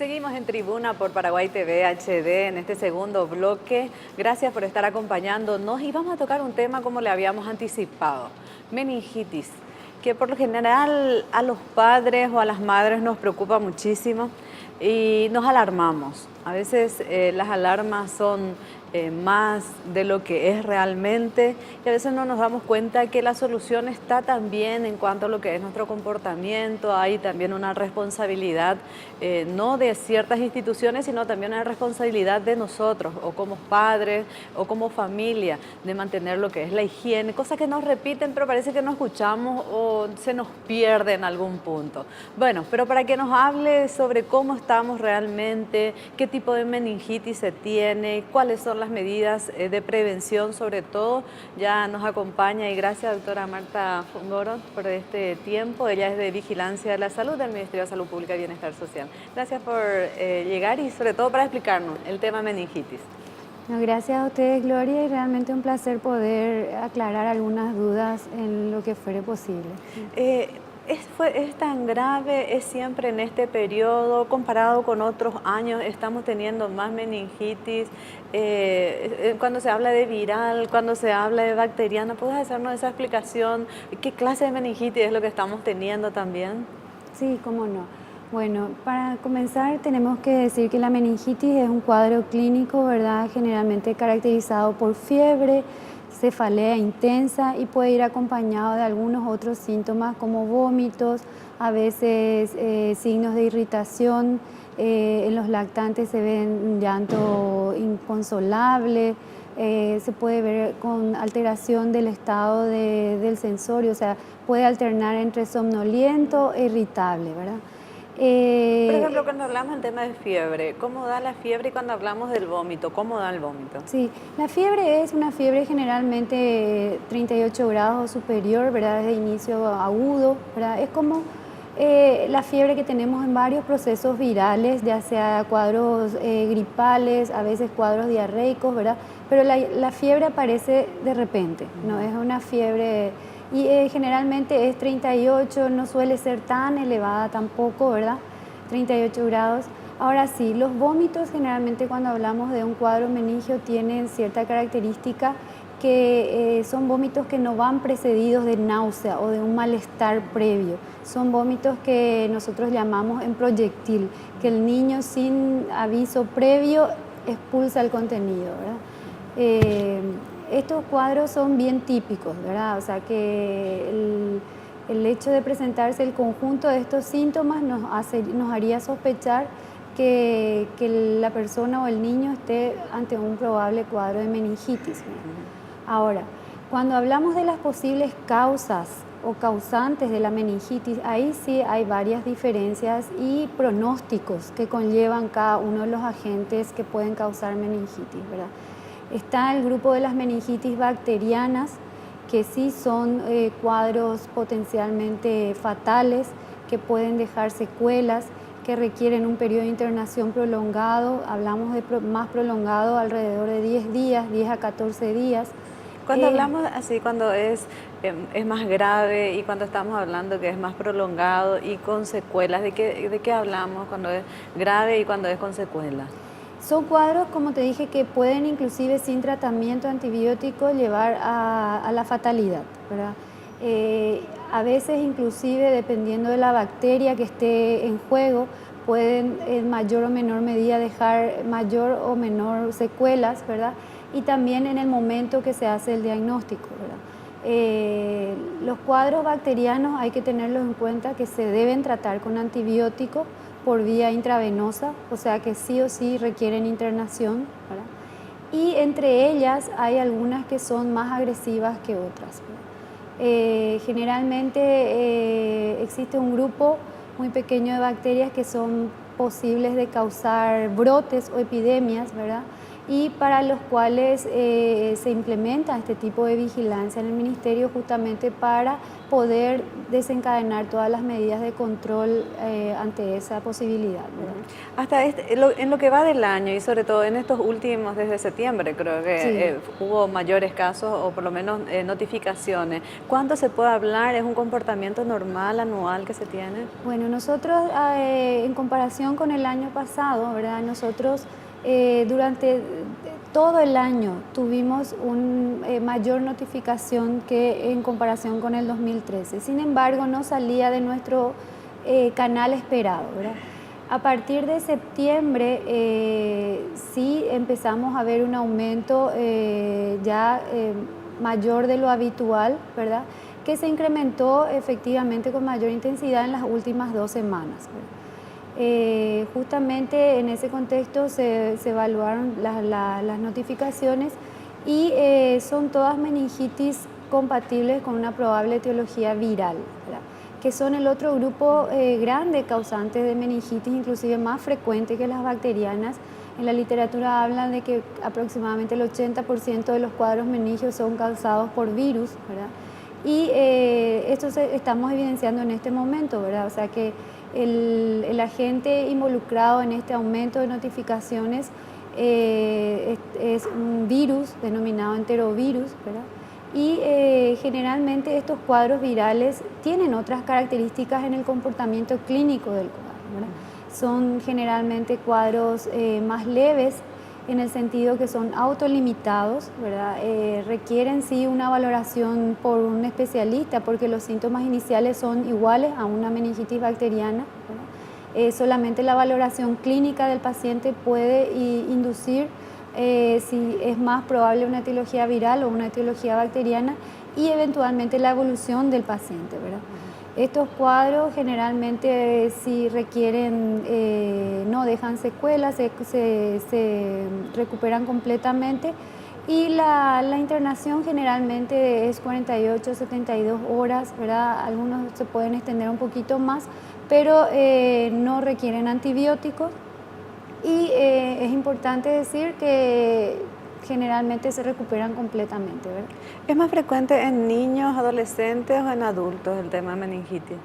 Seguimos en Tribuna por Paraguay TV HD en este segundo bloque. Gracias por estar acompañándonos y vamos a tocar un tema como le habíamos anticipado, meningitis, que por lo general a los padres o a las madres nos preocupa muchísimo y nos alarmamos. A veces las alarmas son más de lo que es realmente y a veces no nos damos cuenta que la solución está también en cuanto a lo que es nuestro comportamiento. Hay también una responsabilidad no de ciertas instituciones, sino también una responsabilidad de nosotros o como padres o como familia de mantener lo que es la higiene, cosas que nos repiten pero parece que no escuchamos o se nos pierde en algún punto. Bueno, pero para que nos hable sobre cómo estamos realmente, qué tipo de meningitis se tiene, cuáles son las medidas de prevención sobre todo, ya nos acompaña y gracias doctora Marta Fungoro por este tiempo. Ella es de Vigilancia de la Salud del Ministerio de Salud Pública y Bienestar Social. Gracias por llegar y sobre todo para explicarnos el tema meningitis. No, gracias a ustedes, Gloria, y realmente un placer poder aclarar algunas dudas en lo que fuere posible. ¿Es tan grave? ¿Es siempre en este periodo? Comparado con otros años, estamos teniendo más meningitis. Cuando se habla de viral, cuando se habla de bacteriana, ¿puedes hacernos esa explicación? ¿Qué clase de meningitis es lo que estamos teniendo también? Sí, cómo no. Bueno, para comenzar tenemos que decir que la meningitis es un cuadro clínico, ¿verdad? Generalmente caracterizado por fiebre, cefalea intensa y puede ir acompañado de algunos otros síntomas como vómitos, a veces signos de irritación. En los lactantes se ven llanto inconsolable, se puede ver con alteración del estado del sensorio, o sea, puede alternar entre somnoliento e irritable, ¿verdad? Por ejemplo, cuando hablamos del tema de fiebre, ¿cómo da la fiebre? Y cuando hablamos del vómito, ¿cómo da el vómito? Sí, la fiebre es una fiebre generalmente 38 grados o superior, ¿verdad? De inicio agudo, ¿verdad? Es como la fiebre que tenemos en varios procesos virales, ya sea cuadros gripales, a veces cuadros diarreicos, ¿verdad? Pero la fiebre aparece de repente, no es una fiebre y generalmente es 38, no suele ser tan elevada tampoco, ¿verdad? 38 grados. Ahora sí, los vómitos generalmente cuando hablamos de un cuadro meningio tienen cierta característica que son vómitos que no van precedidos de náusea o de un malestar previo. Son vómitos que nosotros llamamos en proyectil, que el niño sin aviso previo expulsa el contenido, ¿verdad? Estos cuadros son bien típicos, ¿verdad? O sea que el hecho de presentarse el conjunto de estos síntomas nos haría sospechar que la persona o el niño esté ante un probable cuadro de meningitis. Ahora, cuando hablamos de las posibles causas o causantes de la meningitis, ahí sí hay varias diferencias y pronósticos que conllevan cada uno de los agentes que pueden causar meningitis, ¿verdad? Está el grupo de las meningitis bacterianas, que sí son cuadros potencialmente fatales, que pueden dejar secuelas, que requieren un periodo de internación prolongado, hablamos de más prolongado, alrededor de 10 días, 10 a 14 días. Cuando hablamos así, cuando es más grave y cuando estamos hablando que es más prolongado y con secuelas, ¿de qué hablamos cuando es grave y cuando es con secuelas? Son cuadros, como te dije, que pueden inclusive sin tratamiento antibiótico llevar a la fatalidad, ¿verdad? A veces inclusive dependiendo de la bacteria que esté en juego, pueden en mayor o menor medida dejar mayor o menor secuelas, ¿verdad? Y también en el momento que se hace el diagnóstico, ¿verdad? Los cuadros bacterianos hay que tenerlos en cuenta que se deben tratar con antibióticos por vía intravenosa, o sea que sí o sí requieren internación, ¿verdad? Y entre ellas hay algunas que son más agresivas que otras. Generalmente existe un grupo muy pequeño de bacterias que son posibles de causar brotes o epidemias, ¿verdad? y para los cuales se implementa este tipo de vigilancia en el Ministerio justamente para poder desencadenar todas las medidas de control ante esa posibilidad, ¿verdad? Hasta en lo que va del año y sobre todo en estos últimos, desde septiembre creo que hubo mayores casos o por lo menos notificaciones. ¿Cuánto se puede hablar? ¿Es un comportamiento normal, anual que se tiene? Bueno, nosotros en comparación con el año pasado, ¿verdad? Nosotros durante todo el año tuvimos una mayor notificación que en comparación con el 2013. Sin embargo, no salía de nuestro canal esperado, ¿verdad? A partir de septiembre sí empezamos a ver un aumento mayor de lo habitual, ¿verdad? Que se incrementó efectivamente con mayor intensidad en las últimas 2 semanas, ¿verdad? Justamente en ese contexto se evaluaron las notificaciones y son todas meningitis compatibles con una probable etiología viral, ¿verdad? Que son el otro grupo grande causante de meningitis, inclusive más frecuente que las bacterianas. En la literatura hablan de que aproximadamente el 80% de los cuadros meningios son causados por virus, ¿verdad? Y esto estamos evidenciando en este momento, ¿verdad? O sea que el agente involucrado en este aumento de notificaciones es un virus denominado enterovirus, ¿verdad? Y generalmente estos cuadros virales tienen otras características en el comportamiento clínico del cuadro, ¿verdad? Son generalmente cuadros más leves en el sentido que son autolimitados, ¿verdad? Requieren sí una valoración por un especialista porque los síntomas iniciales son iguales a una meningitis bacteriana, ¿verdad? Solamente la valoración clínica del paciente puede inducir si es más probable una etiología viral o una etiología bacteriana y eventualmente la evolución del paciente, ¿verdad? Estos cuadros generalmente si requieren, no dejan secuelas, se recuperan completamente y la internación generalmente es 48, 72 horas, ¿verdad? Algunos se pueden extender un poquito más, pero no requieren antibióticos y es importante decir que generalmente se recuperan completamente, ¿verdad? ¿Es más frecuente en niños, adolescentes o en adultos el tema de meningitis?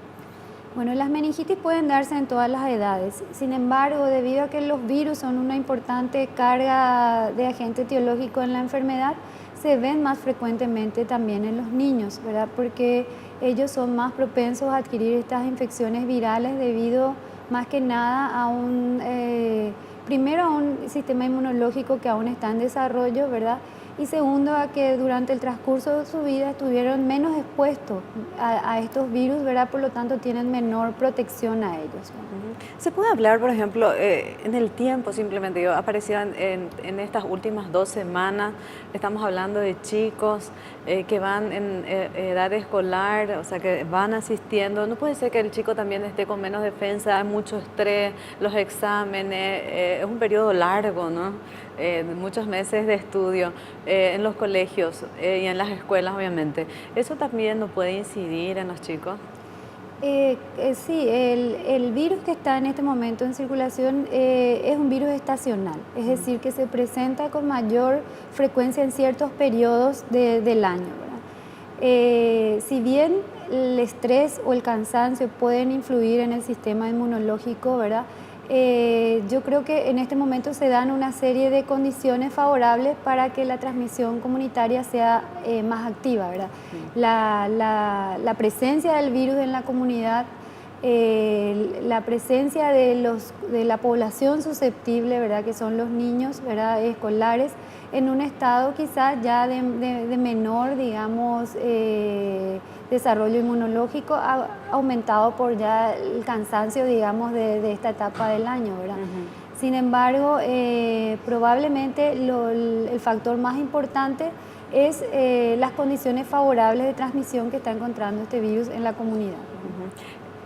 Bueno, las meningitis pueden darse en todas las edades. Sin embargo, debido a que los virus son una importante carga de agente etiológico en la enfermedad, se ven más frecuentemente también en los niños, ¿verdad? Porque ellos son más propensos a adquirir estas infecciones virales debido más que nada a primero a un sistema inmunológico que aún está en desarrollo, ¿verdad? Y segundo, a que durante el transcurso de su vida estuvieron menos expuestos a estos virus, ¿verdad? Por lo tanto, tienen menor protección a ellos, ¿verdad? ¿Se puede hablar, por ejemplo, en el tiempo simplemente, digo, aparecieron en estas últimas 2 semanas, estamos hablando de chicos que van en edad escolar, o sea, que van asistiendo, no puede ser que el chico también esté con menos defensa, hay mucho estrés, los exámenes, es un periodo largo, ¿no? Muchos meses de estudio en los colegios y en las escuelas, obviamente. ¿Eso también no puede incidir en los chicos? Sí, el virus que está en este momento en circulación es un virus estacional, es decir, que se presenta con mayor frecuencia en ciertos periodos del año, ¿verdad? Si bien el estrés o el cansancio pueden influir en el sistema inmunológico, ¿verdad? Yo creo que en este momento se dan una serie de condiciones favorables para que la transmisión comunitaria sea más activa, ¿verdad? La presencia del virus en la comunidad, la presencia de la población susceptible, ¿verdad? Que son los niños, ¿verdad? Escolares, en un estado quizás ya de menor, digamos, desarrollo inmunológico aumentado por ya el cansancio, digamos, de esta etapa del año, ¿verdad? Sin embargo, probablemente el factor más importante es las condiciones favorables de transmisión que está encontrando este virus en la comunidad.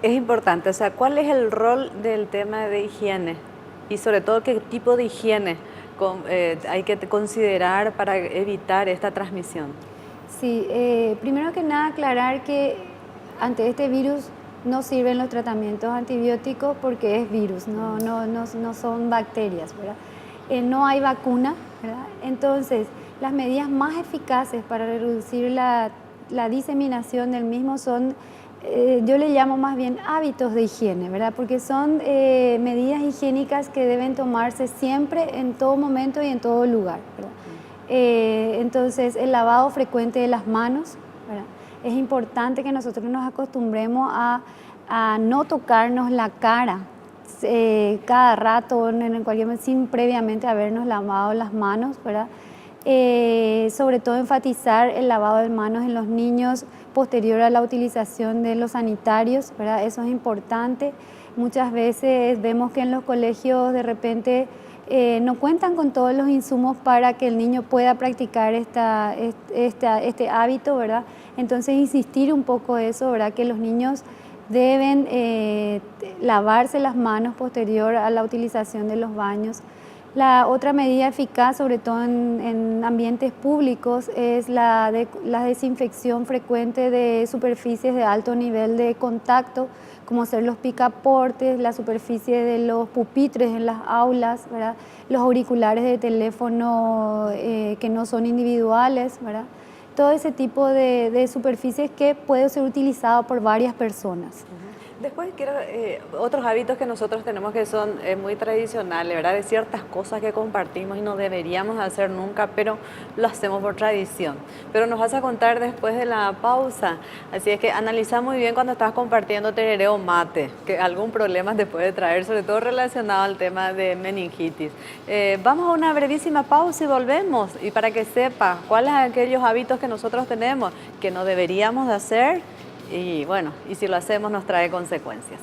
Es importante, o sea, ¿cuál es el rol del tema de higiene? Y sobre todo, ¿qué tipo de higiene hay que considerar para evitar esta transmisión? Sí, primero que nada aclarar que ante este virus no sirven los tratamientos antibióticos porque es virus, no son bacterias, ¿verdad? No hay vacuna ¿verdad? Entonces, las medidas más eficaces para reducir la diseminación del mismo son, yo le llamo más bien hábitos de higiene, ¿verdad? Porque son medidas higiénicas que deben tomarse siempre, en todo momento y en todo lugar, ¿verdad? Entonces, el lavado frecuente de las manos, ¿verdad? Es importante que nosotros nos acostumbremos a no tocarnos la cara cada rato, en cualquier momento, sin previamente habernos lavado las manos, ¿verdad? Sobre todo enfatizar el lavado de manos en los niños posterior a la utilización de los sanitarios, ¿verdad? Eso es importante. Muchas veces vemos que en los colegios de repente no cuentan con todos los insumos para que el niño pueda practicar este hábito, ¿verdad? Entonces insistir un poco eso, ¿verdad? Que los niños deben lavarse las manos posterior a la utilización de los baños. La otra medida eficaz, sobre todo en ambientes públicos, es la desinfección frecuente de superficies de alto nivel de contacto, como ser los picaportes, la superficie de los pupitres en las aulas, ¿verdad? Los auriculares de teléfono que no son individuales, ¿verdad? Todo ese tipo de superficies que puede ser utilizado por varias personas. Después quiero otros hábitos que nosotros tenemos que son muy tradicionales, ¿verdad? De ciertas cosas que compartimos y no deberíamos hacer nunca, pero lo hacemos por tradición. Pero nos vas a contar después de la pausa. Así es que analiza muy bien cuando estás compartiendo tereré o mate, que algún problema te puede traer, sobre todo relacionado al tema de meningitis. Vamos a una brevísima pausa y volvemos. Y para que sepa cuáles son aquellos hábitos que nosotros tenemos que no deberíamos de hacer. Y bueno, y si lo hacemos nos trae consecuencias.